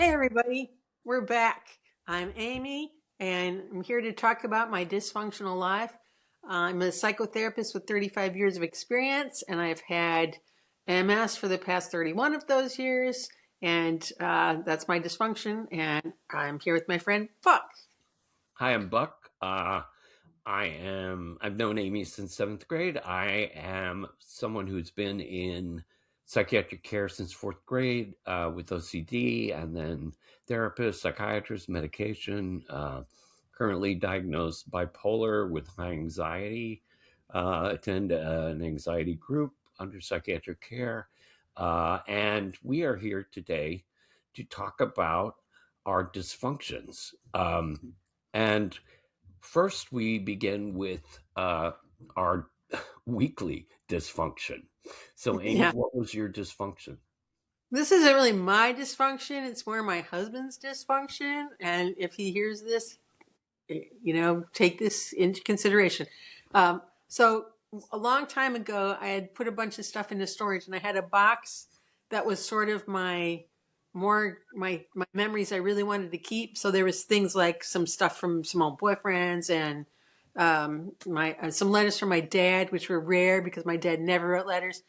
Hey, everybody, we're back. I'm Amy, and I'm here to talk about my dysfunctional life. I'm a psychotherapist with 35 years of experience, and I've had MS for the past 31 of those years, and that's my dysfunction. And I'm here with my friend Buck. Hi, I'm Buck. I've known Amy since seventh grade. I am someone who's been in psychiatric care since fourth grade with OCD, and then therapist, psychiatrist, medication. Currently diagnosed bipolar with high anxiety. Attend an anxiety group under psychiatric care. And we are here today to talk about our dysfunctions. And first, we begin with our weekly dysfunction. So, Amy, Yeah, what was your dysfunction? this isn't really my dysfunction, it's more my husband's dysfunction. And if he hears this, take this into consideration. So a long time ago, I had put a bunch of stuff into storage, and I had a box that was sort of my memories I really wanted to keep. So there was things like some stuff from some old boyfriends and my some letters from my dad, which were rare because my dad never wrote letters,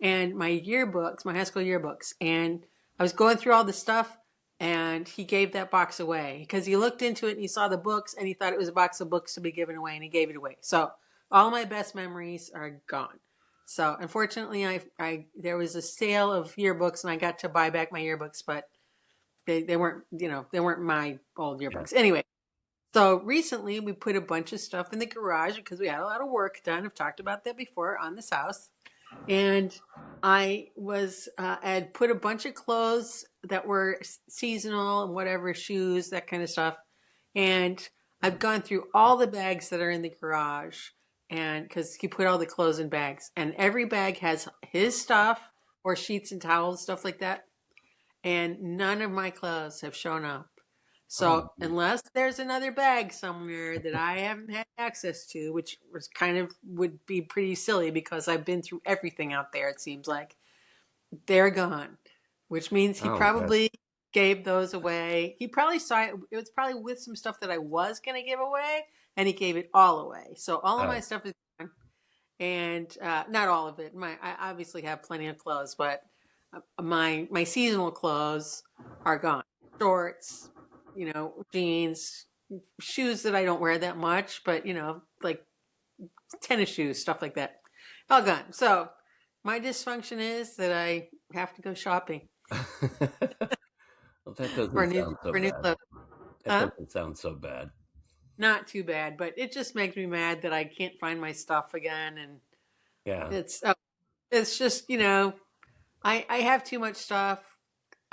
and my yearbooks, my high school yearbooks. And I was going through all the stuff, and he gave that box away because he looked into it and he saw the books and he thought it was a box of books to be given away, and he gave it away. So all my best memories are gone. So unfortunately, I there was a sale of yearbooks and I got to buy back my yearbooks, but they weren't they weren't my old Yeah. yearbooks anyway. So recently we put a bunch of stuff in the garage because we had a lot of work done. I've talked about that before on this house. And I had put a bunch of clothes that were seasonal and whatever, shoes, that kind of stuff. And I've gone through all the bags that are in the garage, and because he put all the clothes in bags, and every bag has his stuff or sheets and towels, stuff like that. And none of my clothes have shown up. Oh, So unless there's another bag somewhere that I haven't had access to, which was kind of would be pretty silly because I've been through everything out there, it seems like they're gone, which means he oh, that, probably gave those away. He probably saw it. It was probably with some stuff that I was going to give away, and he gave it all away. So all of my oh, stuff is gone, and not all of it. I obviously have plenty of clothes, but my seasonal clothes are gone. Shorts, jeans, shoes that I don't wear that much, but like tennis shoes, stuff like that, all gone. So my dysfunction is that I have to go shopping well, that for doesn't new sound so for new bad. clothes. That Huh? doesn't sound so bad. Not too bad, but it just makes me mad that I can't find my stuff again, and Yeah. it's just I have too much stuff.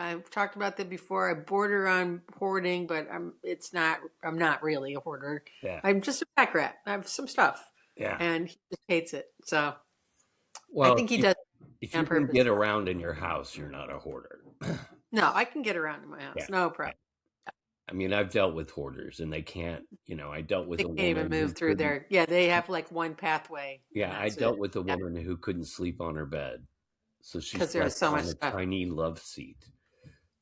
I've talked about that before. I border on hoarding, but I'm not really a hoarder. Yeah. I'm just a pack rat. I have some stuff, Yeah. and he just hates it. So I Well, think he does if it you on can purpose. get around in your house, you're not a hoarder. No, I can get around in my house. Yeah. No Yeah. problem. I mean, I've dealt with hoarders and they can't, I dealt with They a can't even woman move who through couldn't. there. Yeah, they have like one pathway, and Yeah, I that's dealt it. with a Yeah, woman who couldn't sleep on her bed. So she because there's slept so much on a stuff. tiny love seat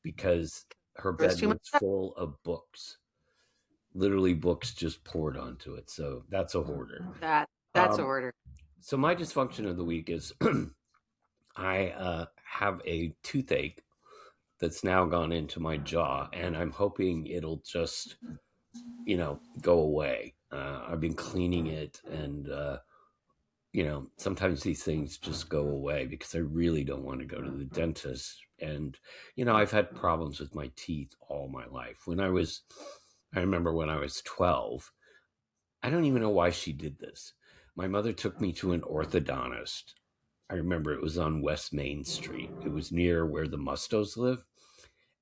because her There's bed too much was stuff. full of books. Literally, books just poured onto it. So that's a hoarder. That's a Um, hoarder. so my dysfunction of the week is I have a toothache that's now gone into my jaw, and I'm hoping it'll just, go away. I've been cleaning it, and sometimes these things just go away because I really don't want to go to the dentist. And, I've had problems with my teeth all my life. I remember when I was 12, I don't even know why she did this. My mother took me to an orthodontist. I remember it was on West Main Street. It was near where the Mustos live.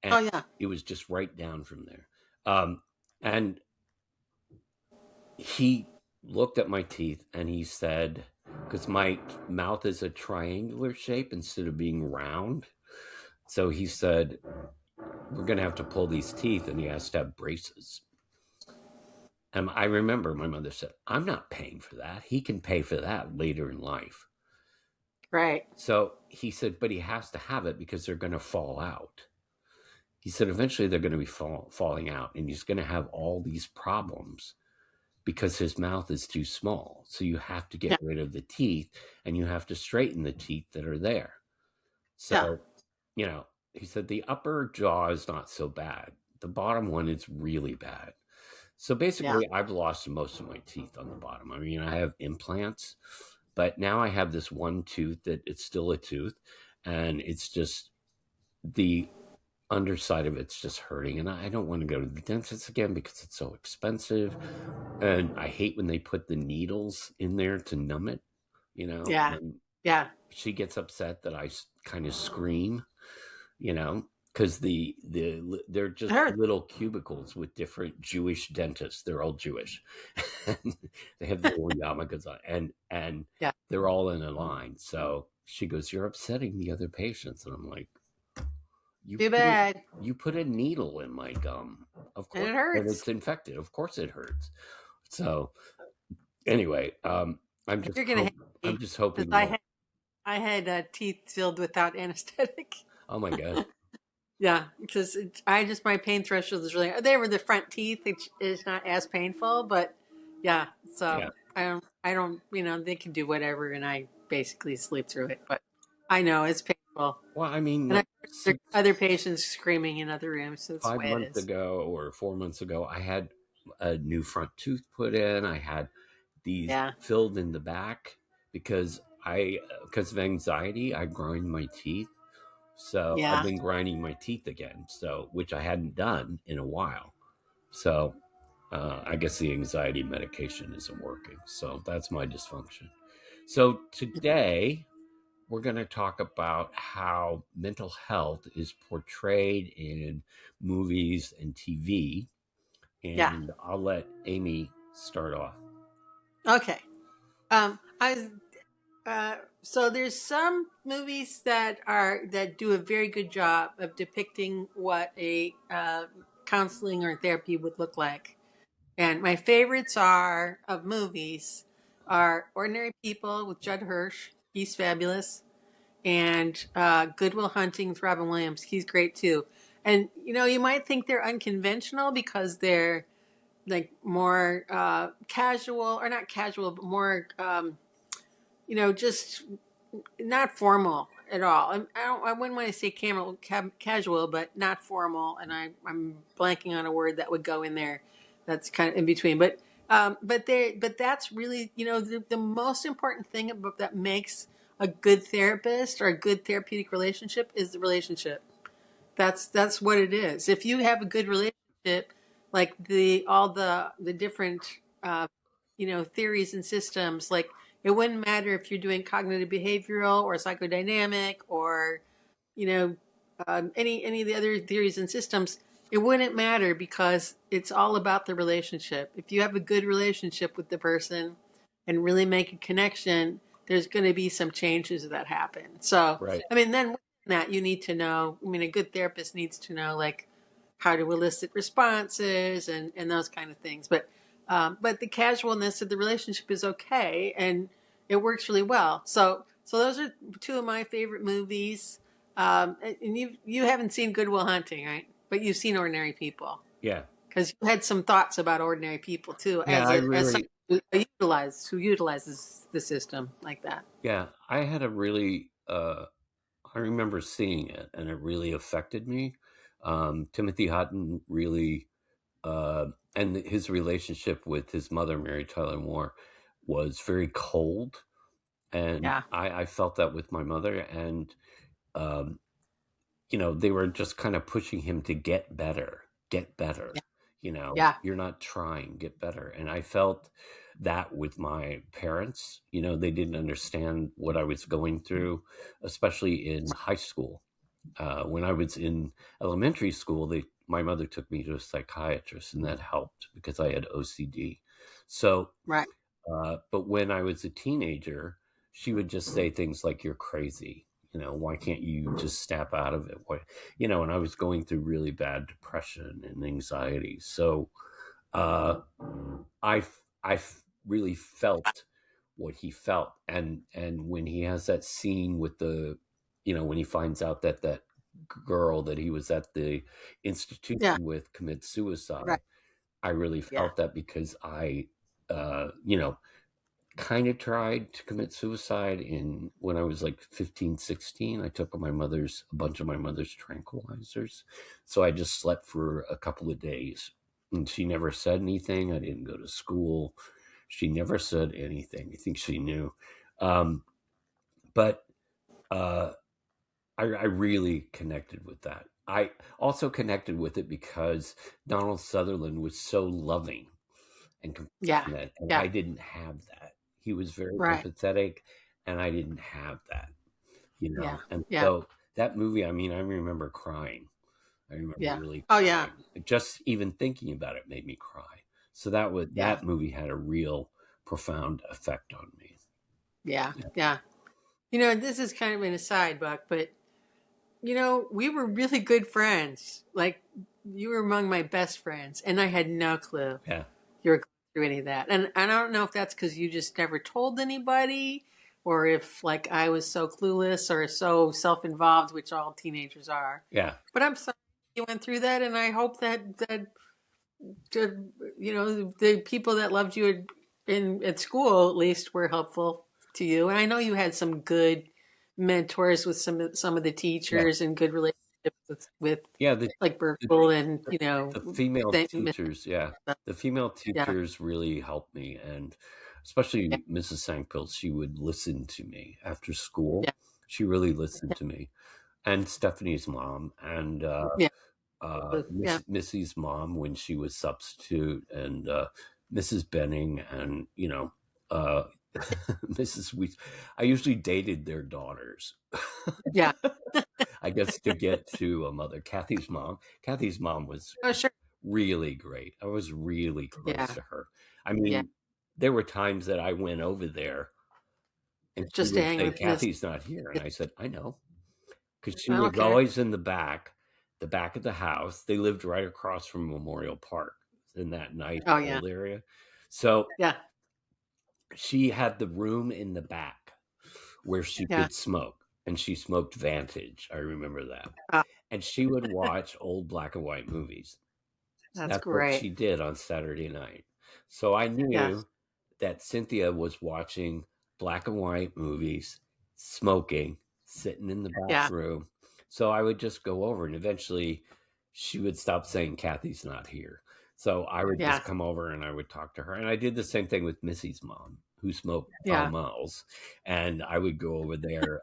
And Oh yeah. it was just right down from there. And he looked at my teeth and he said, because my mouth is a triangular shape instead of being round. So he said, we're going to have to pull these teeth and he has to have braces. And I remember my mother said, I'm not paying for that. He can pay for that later in life. Right. So he said, but he has to have it because they're going to fall out. he said eventually they're going to be falling out, and he's going to have all these problems because his mouth is too small. So you have to get Yeah. rid of the teeth, and you have to straighten the teeth that are there. Yeah. So, you know, he said the upper jaw is not so bad. The bottom one is really bad. So Yeah. basically, I've lost most of my teeth on the bottom. I mean, I have implants, but now I have this one tooth that it's still a tooth, and it's just the underside of it's just hurting. And I don't want to go to the dentist again because it's so expensive. And I hate when they put the needles in there to numb it, you know, Yeah. and Yeah. she gets upset that I kind of scream, you know, because they're It just hurts. little cubicles with different Jewish dentists. They're all Jewish. And they have the little yarmulkes on, and Yeah. they're all in a line. So she goes, "You're upsetting the other patients," and I'm like, "You Too put a, bad. you put a needle in my gum, of And course, it and hurts. it's infected. Of course, it hurts." So anyway, I'm just You're gonna hope hate I'm me just because hoping that. I had teeth filled without anesthetic. Oh my god, Yeah, because I just my pain threshold is really. They were the front teeth, which is not as painful, but yeah. So yeah. I don't. They can do whatever, and I basically sleep through it. But I know it's painful, Well, I mean, and I there since are other patients screaming in other rooms. So that's the 5 way it months is. ago or 4 months ago, I had a new front tooth put in. I had these Yeah, filled in the back because because of anxiety, I grind my teeth. So I've yeah. been grinding my teeth again. So which I hadn't done in a while. So I guess the anxiety medication isn't working. So that's my dysfunction. So today we're going to talk about how mental health is portrayed in movies and TV. Yeah. And I'll let Amy start off. Okay. I was so there's some movies that do a very good job of depicting what a counseling or therapy would look like. And my favorites are of movies are Ordinary People with Judd Hirsch. He's fabulous. And Goodwill Hunting with Robin Williams. He's great too. And you might think they're unconventional because they're like more casual, or not casual, but more just not formal at all. I wouldn't want to say casual, but not formal. And I'm blanking on a word that would go in there. That's kind of in between. But that's really the most important thing that makes a good therapist or a good therapeutic relationship is the relationship. That's what it is. If you have a good relationship, like the different theories and systems, like it wouldn't matter if you're doing cognitive behavioral or psychodynamic or you know any of the other theories and systems. It wouldn't matter because it's all about the relationship. If you have a good relationship with the person and really make a connection, there's going to be some changes that happen. So, Right. I mean, then that you need to know. I mean, a good therapist needs to know like how to elicit responses and those kind of things. But the casualness of the relationship is okay and it works really well. So those are two of my favorite movies. And you haven't seen Goodwill Hunting, right? But you've seen Ordinary People Yeah. because you had some thoughts about Ordinary People too, Yeah. I as really, someone who utilizes the system like that. yeah, I had a really, I remember seeing it and it really affected me. Timothy Hutton really, and his relationship with his mother, Mary Tyler Moore, was very cold. And Yeah, I felt that with my mother. And um, they were just kind of pushing him to get better, get better. yeah, yeah, You're not trying, get better. And I felt that with my parents. They didn't understand what I was going through, especially in high school. When I was in elementary school, my mother took me to a psychiatrist, and that helped because I had OCD. So right. but when I was a teenager, she would just say things like, "You're crazy. Why can't you just snap out of it?" And I was going through really bad depression and anxiety. So uh, I really felt what he felt. And when he has that scene with when he finds out that girl that he was at the Yeah. institution with commit suicide, Right. I really Yeah. felt that because I, you know, kind of tried to commit suicide in when I was like 15, 16. I took a bunch of my mother's tranquilizers. So I just slept for a couple of days and she never said anything. I didn't go to school. She never said anything. I think she knew. Um, but uh, I really connected with that. I also connected with it because Donald Sutherland was so loving and Yeah. compassionate, and Yeah. I didn't have that. He was very Right. empathetic, and I didn't have that, Yeah. And Yeah. so that movie, I mean, I remember crying. I remember Yeah. really Oh yeah. crying. Just even thinking about it made me cry. So Yeah. that movie had a real profound effect on me. Yeah. Yeah, Yeah. This is kind of an aside, Buck, but we were really good friends. Like, you were among my best friends, and I had no clue yeah, you were going through any of that. And I don't know if that's because you just never told anybody, or if like I was so clueless or so self-involved, which all teenagers are. yeah, But I'm sorry you went through that, and I hope that the people that loved you at school at least were helpful to you. And I know you had some good mentors with some of the yeah, teachers and good relationships with yeah. like The Burkle and the female Miss- teachers, yeah, the female yeah, teachers really helped me, and yeah, especially Mrs. Sankpils, she would listen to me after school. yeah, She really listened to me, and Stephanie's mom, and yeah, yeah, Missy's mom when she was substitute, and Mrs. Benning, and uh, Mrs. Weeks. I usually dated their daughters. yeah. I guess to get to a mother. Kathy's mom. Kathy's mom was Oh, sure. really great. I was really close Yeah, to her. I yeah. mean, there were times that I went over there and she Just to would hang say, with Miss. Kathy's not here. And I said, I know. Because she I don't was care. always in the back of the house. They lived right across from Memorial Park in that nice Oh yeah, old area. So yeah, she had the room in the back where she yeah. could smoke. And she smoked Vantage. I remember that. Oh, And she would watch old black and white movies. that's That's what great. she did on Saturday night. So I Yeah, knew that Cynthia was watching black and white movies, smoking, sitting in the back yeah, room. So I would just go over and eventually she would stop saying Kathy's not here. So I would yeah, just come over and I would talk to her. And I did the same thing with Missy's mom, who smoked Pall yeah, Malls. And I would go over there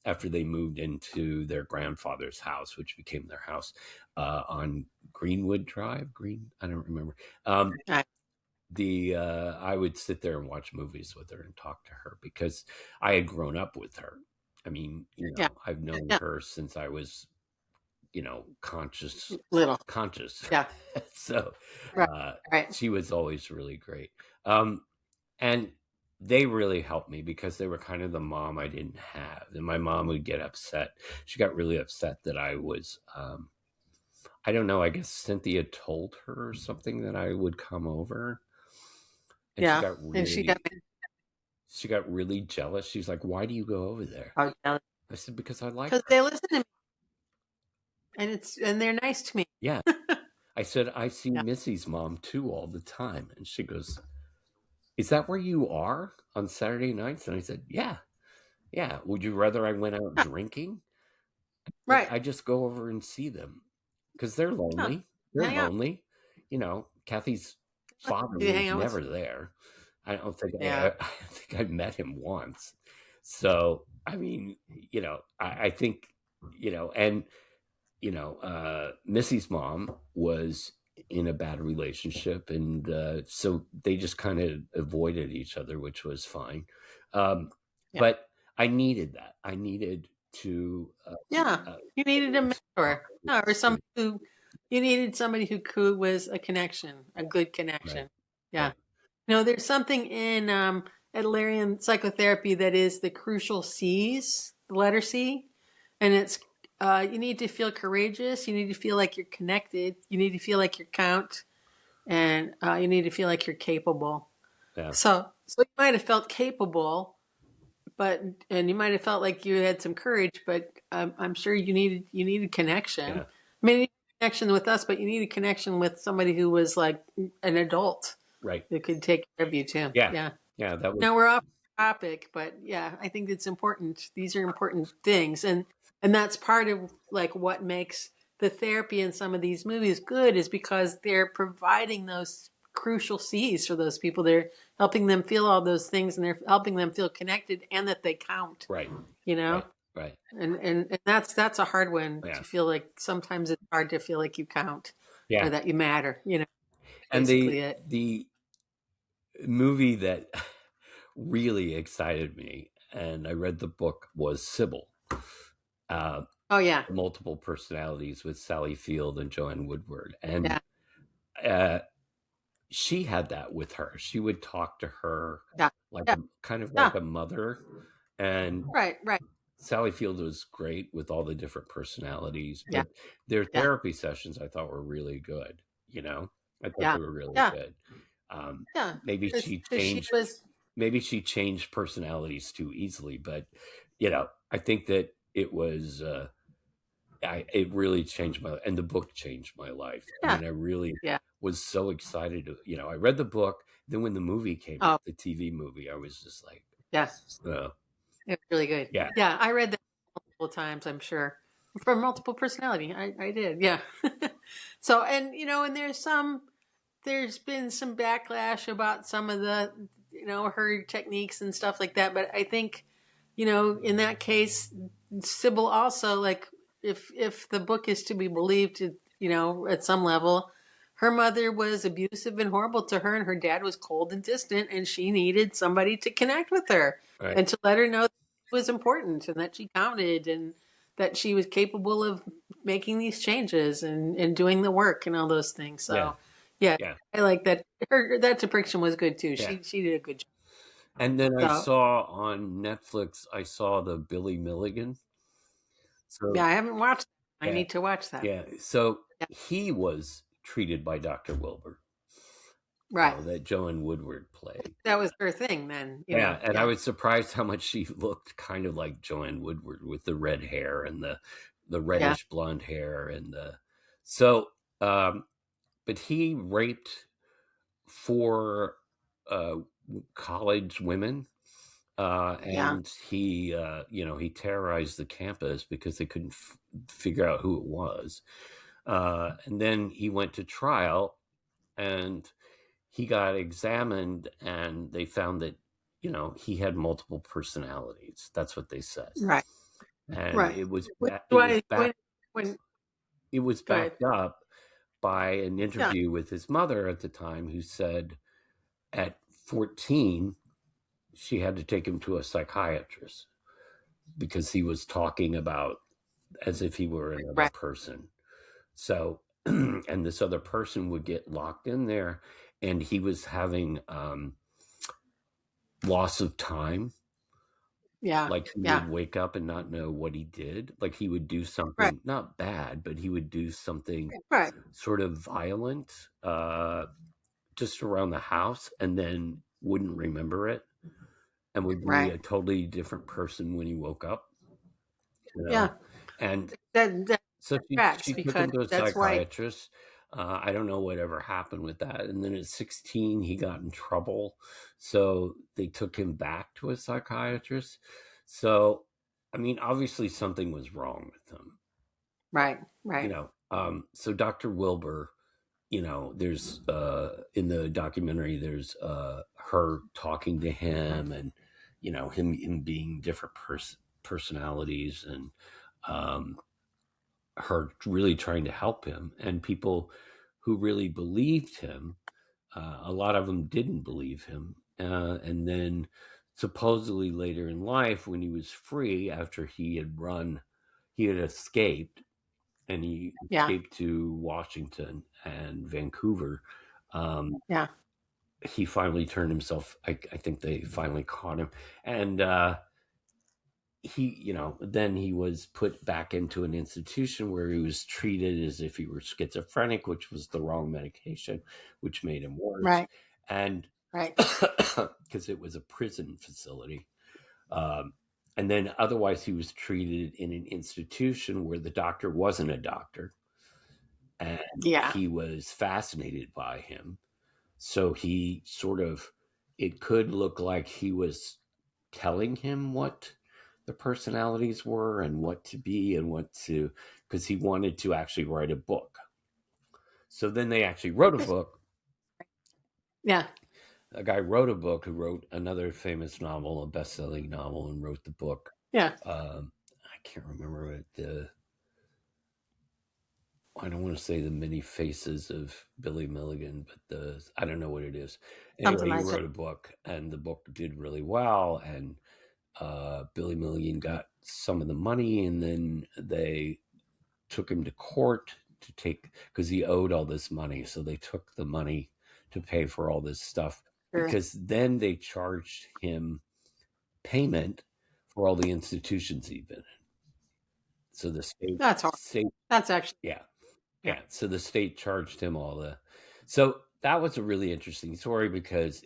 after they moved into their grandfather's house, which became their house on Greenwood Drive. I don't remember. Um, yeah, I would sit there and watch movies with her and talk to her because I had grown up with her. I mean, yeah, I've known yeah. her since I was, conscious, Little. conscious. Yeah. So Right. uh, Right. she was always really great. Um, and they really helped me because they were kind of the mom I didn't have. And my mom would get upset. She got really upset that I was, I don't know, I guess Cynthia told her or something that I would come over. And Yeah. And she got she got really jealous. She's like, "Why do you go over there?" oh, jealous I said, "Because I like because her." they listen to me and they're nice to me. Yeah. I said, "I see Yeah. Missy's mom too all the time." And she goes, "Is that where you are on Saturday nights?" And I said, "Yeah. Yeah. Would you rather I went out Huh. drinking?" Right. I just go over and see them because they're Huh. lonely. They're Hang out. lonely. Kathy's father You was hang out with. never there. I don't think Yeah. I think I met him once. So I mean, I think, and Missy's mom was in a bad relationship, and so they just kind of avoided each other, which was fine. Um, Yeah. but I needed that. I needed to Yeah. uh, You needed a talk mentor. Yeah, or to- somebody who you needed somebody who was a connection, a good right, connection. Yeah. right, There's something in Adlerian psychotherapy that is the crucial C's, the letter C, and it's you need to feel courageous. You need to feel like you're connected. You need to feel like you count, and you need to feel like you're capable. yeah, So you might have felt capable and you might have felt like you had some courage, but I'm sure you needed connection. Yeah. I mean, you needed connection with us, but you needed connection with somebody who was like an adult Right. that could take care of you too. Yeah. Yeah. Yeah. That was Now we're off topic, but yeah, I think it's important. These are important things, and that's part of like what makes the therapy in some of these movies good is because they're providing those crucial C's for those people. They're helping them feel all those things, and they're helping them feel connected and that they count. right. You know, Right. Right. and that's a hard one Yeah. to feel like. Sometimes it's hard to feel like you count Yeah. or that you matter. And Basically it. the movie that really excited me, and I read the book, was Sybil. Uh, Oh yeah, Multiple Personalities with Sally Field and Joanne Woodward. And yeah, uh, she had that with her. She would talk to her yeah, like yeah, kind of like yeah. a mother. And Right, right. Sally Field was great with all the different personalities, Yeah, but their yeah, therapy sessions I thought were really good. You know, I thought yeah, they were really yeah, good. Um, yeah. maybe she Because she changed. was. Maybe she changed personalities too easily, but you know, I think that it was. It really changed my, and the book changed my life. I Yeah, mean, I really yeah. was so excited to, I read the book. Then when the movie came Oh, out, the TV movie, I was just like, yeah. uh, It was really good. yeah, Yeah, I read that multiple times. I'm sure for multiple personality. I did. Yeah. So and there's been some backlash about some of the her techniques and stuff like that. But I think in that case, Sybil also like if the book is to be believed, at some level, her mother was abusive and horrible to her, and her dad was cold and distant, and she needed somebody to connect with her right, and to let her know that it was important and that she counted and that she was capable of making these changes and doing the work and all those things. yeah, So, yeah, yeah, I like that. That depiction was good too. yeah. She did a good job. And then I So, saw on Netflix, I saw the Billy Milligan. So yeah, I haven't watched that. I yeah, need to watch that. yeah. So Yeah, he was treated by Dr. Wilbur, right. that Joan Woodward played. That was her thing then. Yeah, and I Yeah, was surprised how much she looked kind of like Joanne Woodward with the red hair and the yeah, reddish blonde hair and the so but he raped four uh college women, yeah. and he he terrorized the campus because they couldn't figure out who it was, and then he went to trial, and he got examined, and they found that he had multiple personalities. That's what they said. Right, And right. it was Which is it was why back when it was go ahead. backed up by an Yeah, interview with his mother at the time, who said at 14 she had to take him to a psychiatrist because he was talking about as if he were another right. person. So and this other person would get locked in there, and he was having loss of time. Yeah, Like, he yeah. would wake up and not know what he did. Like, he would do Right, something not bad, but he would do something right, sort of violent, just around the house, and then wouldn't remember it, and would be right. a totally different person when he woke up, you know? Yeah, And that so tracks she took him because to a that's why. psychiatrist. I don't know whatever happened with that. And then at 16, he got in trouble. So they took him back to a psychiatrist. So, I mean, obviously something was wrong with him, Right, right. So Dr. Wilbur, there's in the documentary, there's her talking to him, and him being different personalities, and um, her really trying to help him, and people who really believed him. A lot of them didn't believe him, and then supposedly later in life, when he was free after he had escaped, and he Yeah, escaped to Washington and Vancouver. Um, yeah. he finally turned himself. I think they finally caught him, and then he was put back into an institution where he was treated as if he were schizophrenic, which was the wrong medication, which made him worse. Right, And right. because it was a prison facility, Um, and then otherwise, he was treated in an institution where the doctor wasn't a doctor, and Yeah. he was fascinated by him. So he sort of, it could look like he was telling him what the personalities were and what to be and what to, because he wanted to actually write a book. So then they actually wrote a book. Yeah. A guy wrote a book who wrote another famous novel, a best-selling novel, and wrote the book. Yeah. I can't remember it. I don't want to say the many faces of Billy Milligan, but I don't know what it is. Something Anyway, he like that. wrote a book, and the book did really well. And Billy Milligan got some of the money, and then they took him to court to take, because he owed all this money. So they took the money to pay for all this stuff, Sure. because then they charged him payment for all the institutions he'd been in. So the That's hard. state, That's actually, yeah, yeah. yeah. So the state charged him all the. So that was a really interesting story, because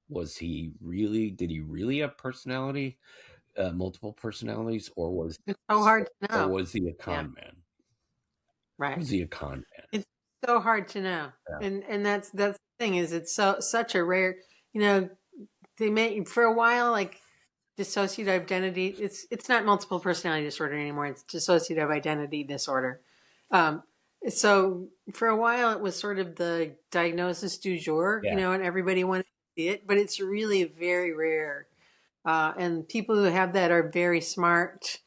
was he really, did he really have personality, multiple personalities, It's so hard to or know. was he a Yeah. con man? Right. Was he a con man? It's so hard to know. Yeah. And that's the thing is it's such a rare, you know, they make for a while like dissociative identity. It's not multiple personality disorder anymore. It's dissociative identity disorder. Um, so for a while it was sort of the diagnosis du jour, Yeah. and everybody wanted to see it, but it's really very rare. And people who have that are very smart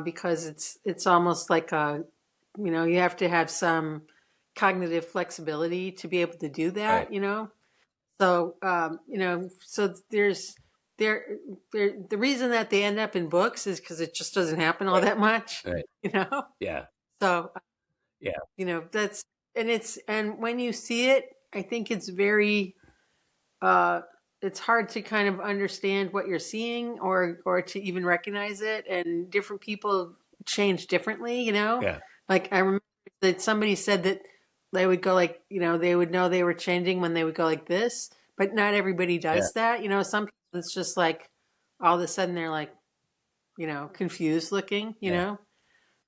because it's almost like you have to have some cognitive flexibility to be able to do Right. that. So so there the reason that they end up in books is because it just doesn't happen all Right. that much, Right. you know. Yeah. So Yeah. that's and when you see it, I think uh, it's hard to kind of understand what you're seeing or to even recognize it. And different people change differently. Yeah. Like I remember that somebody said that they would go like, they would know they were changing when they would go like this, but not everybody Yeah. does that. Some people it's just like all of a sudden they're like, confused looking, Yeah.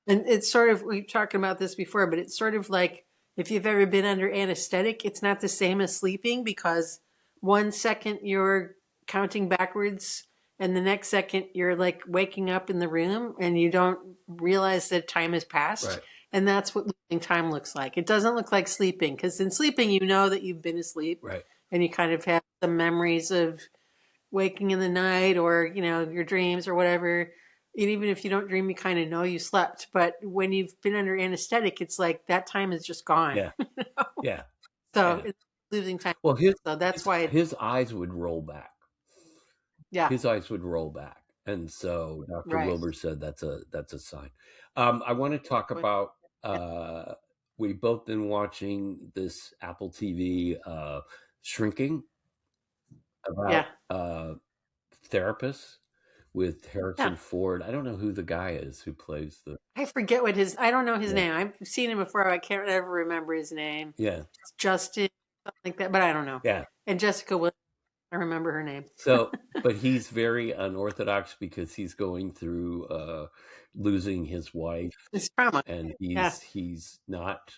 and it's sort of, we've talked about this before, but it's sort of like if you've ever been under anesthetic, it's not the same as sleeping because 1 second you're counting backwards and the next second you're like waking up in the room and you don't realize that time has passed. Right. And that's what losing time looks like. It doesn't look like sleeping because in sleeping, you know that you've been asleep Right. and you kind of have some memories of waking in the night or your dreams or whatever. And even if you don't dream, you kind of know you slept. But when you've been under anesthetic, it's like that time is just gone. Yeah. Yeah. So Yeah. it's losing time. Well, So that's why his eyes would roll back. yeah. His eyes would roll back, and so Dr. Right. Wilbur said that's a sign. I want to talk about. Uh, we've both been watching this Apple TV Shrinking, about Yeah. therapists with Yeah. Harrison Ford. I don't know who the guy is who plays the. I forget I don't know his Yeah. name. I've seen him before. I can't ever remember his name. Yeah. It's Justin, something like that, but I don't know. Yeah. And Jessica Williams, I remember her name. So, but he's very unorthodox because he's going through losing his wife, It's trauma. and Yeah. he's not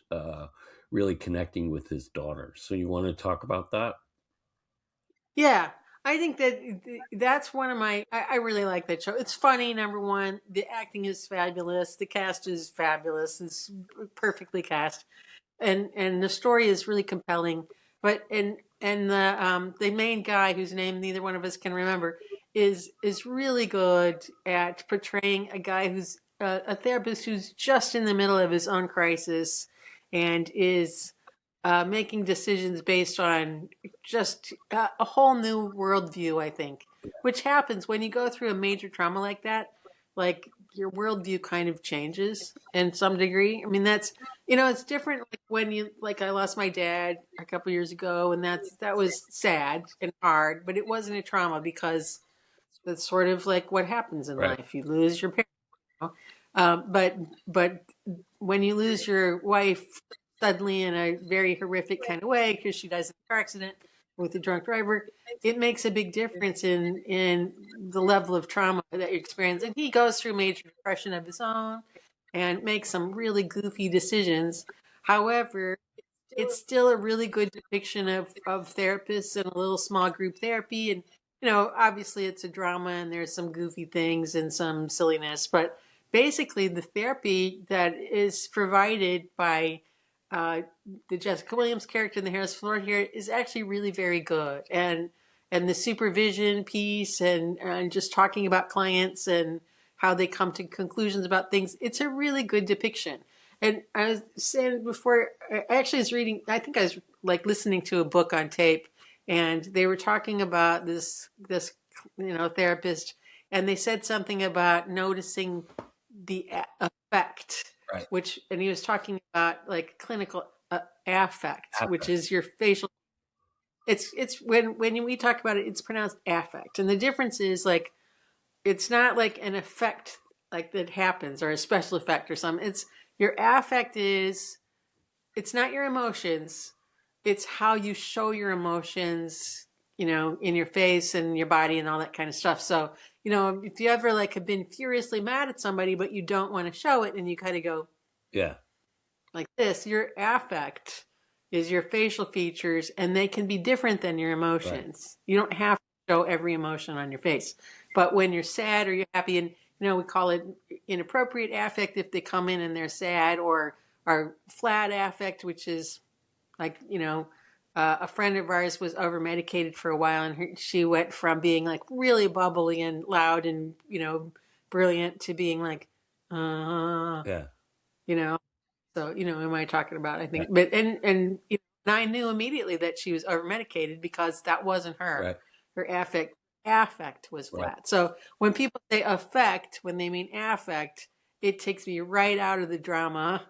really connecting with his daughter. So, you want to talk about that? Yeah, I think that's one of I really like that show. It's funny, number one. The acting is fabulous. The cast is fabulous. It's perfectly cast, and the story is really compelling. But and the main guy whose name neither one of us can remember is really good at portraying a guy who's a therapist who's just in the middle of his own crisis and is making decisions based on just a whole new worldview, I think, which happens when you go through a major trauma like that. Like your worldview kind of changes in some degree. I mean, it's different. Like when like I lost my dad a couple years ago, and that was sad and hard, but it wasn't a trauma because that's sort of like what happens in Right. life. You lose your parents. But when you lose your wife suddenly in a very horrific kind of way because she dies in a car accident, with a drunk driver, it makes a big difference in the level of trauma that you experience. And he goes through major depression of his own and makes some really goofy decisions. However, it's still a really good depiction of therapists and a little small group therapy. And, obviously it's a drama and there's some goofy things and some silliness, but basically the therapy that is provided by uh, the Jessica Williams character and the Harris Floor here is actually really very good. And the supervision piece and just talking about clients and how they come to conclusions about things, it's a really good depiction. And I was saying before, I actually was reading, I think I was like listening to a book on tape, and they were talking about this therapist, and they said something about noticing the effect, Right. and he was talking about like clinical affect, which is your facial. It's when we talk about it, it's pronounced affect, and the difference is like it's not like an effect like that happens or a special effect or something. It's your affect is it's not your emotions. It's how you show your emotions, in your face and your body and all that kind of stuff. So, if you ever like have been furiously mad at somebody, but you don't want to show it and you kind of go Yeah. like this, your affect is your facial features and they can be different than your emotions. Right. You don't have to show every emotion on your face. But when you're sad or you're happy, and we call it inappropriate affect if they come in and they're sad, or flat affect, which is like, a friend of ours was over medicated for a while, and she went from being like really bubbly and loud and, brilliant to being like, Yeah. So, am I talking about, I think, but, and I knew immediately that she was over medicated because that wasn't her. Right. Her affect was flat. Right. So when people say affect, when they mean affect, it takes me right out of the drama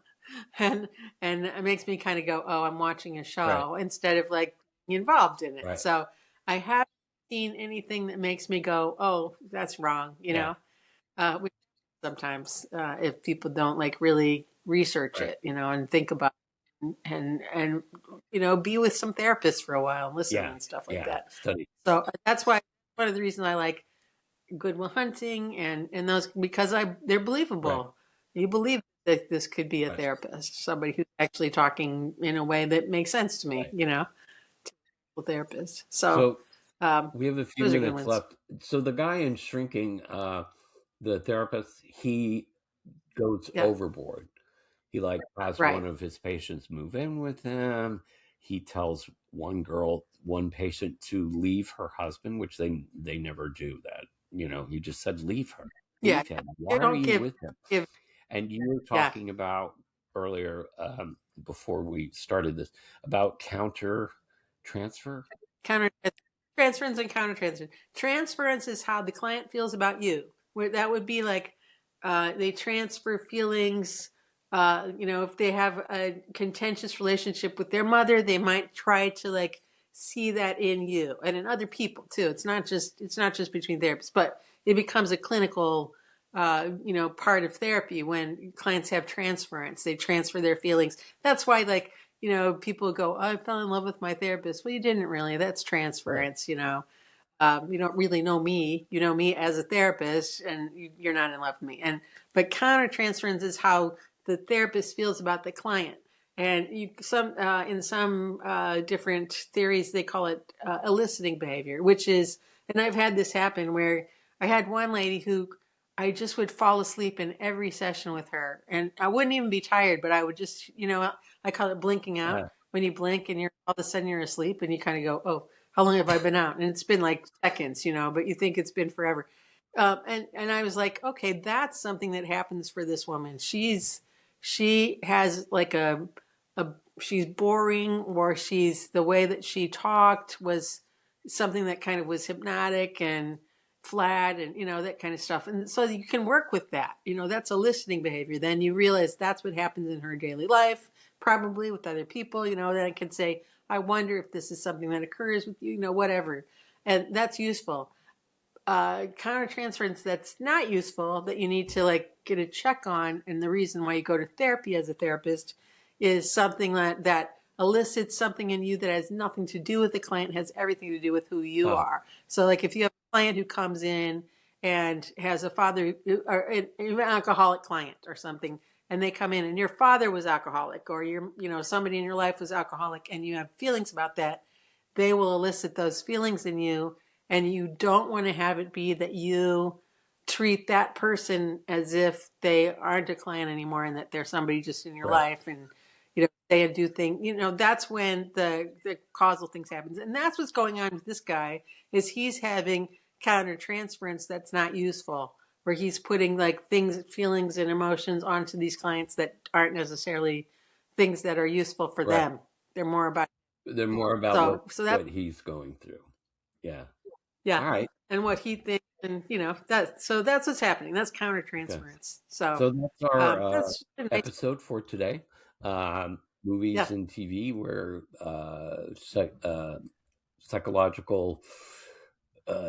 and it makes me kind of go, oh, I'm watching a show, right, instead of like being involved in it. Right. So I haven't seen anything that makes me go, oh, that's wrong, which sometimes if people don't like really research right. it, and think about it and be with some therapists for a while and listen and stuff like that. Study. So that's why one of the reasons I like Good Will Hunting and those, because they're believable. Right. You believe that this could be a right. therapist, somebody who's actually talking in a way that makes sense to me, right. A therapist. So we have a few minutes left. So the guy in Shrinking, the therapist, he goes overboard. He like has right. one of his patients move in with him. He tells one patient to leave her husband, which they never do that. He just said, leave her. Leave him. Why are you with him? And you were talking about earlier, before we started this, about counter transfer. Transference and countertransference. Transference is how the client feels about you. Where that would be like they transfer feelings. If they have a contentious relationship with their mother, they might try to like see that in you and in other people too. It's not just between therapists, but it becomes a clinical part of therapy when clients have transference. They transfer their feelings. That's why like people go, oh, I fell in love with my therapist. Well, you didn't really. That's transference, right. You don't really know me. You know me as a therapist, and you're not in love with me. But countertransference is how the therapist feels about the client. And in some different theories, they call it eliciting behavior, which is, and I've had this happen where I had one lady who I just would fall asleep in every session with her, and I wouldn't even be tired, but I would just, I call it blinking out. Yeah. When you blink and all of a sudden you're asleep, and you kind of go, oh, how long have I been out? And it's been like seconds, but you think it's been forever. And I was like, okay, that's something that happens for this woman. She has like she's boring, or the way that she talked was something that kind of was hypnotic and flat and, that kind of stuff. And so you can work with that, that's a listening behavior. Then you realize that's what happens in her daily life, probably with other people, then I can say, I wonder if this is something that occurs with you, whatever. And that's useful. Countertransference that's not useful, that you need to like get a check on, and the reason why you go to therapy as a therapist is something that elicits something in you that has nothing to do with the client, has everything to do with who you Oh, are. So, like if you have a client who comes in and has a father or an alcoholic client or something, and they come in and your father was alcoholic, or somebody in your life was alcoholic, and you have feelings about that, they will elicit those feelings in you, and you don't want to have it be that you treat that person as if they aren't a client anymore and that they're somebody just in your right, life, and they do things, that's when the causal things happens. And that's what's going on with this guy, is he's having countertransference that's not useful, where he's putting like things, feelings and emotions onto these clients that aren't necessarily things that are useful for right. them. They're more about, They're more about so that, what he's going through. Yeah. yeah, All right. and what he thinks, and that's what's happening. That's Okay. countertransference. So So that's our that's a nice, episode for today. Movies yeah. and TV where psychological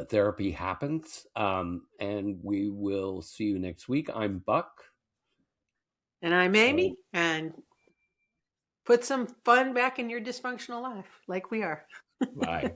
therapy happens. And we will see you next week. I'm Buck. And I'm And Amy, and put some fun back in your dysfunctional life, like we are. bye.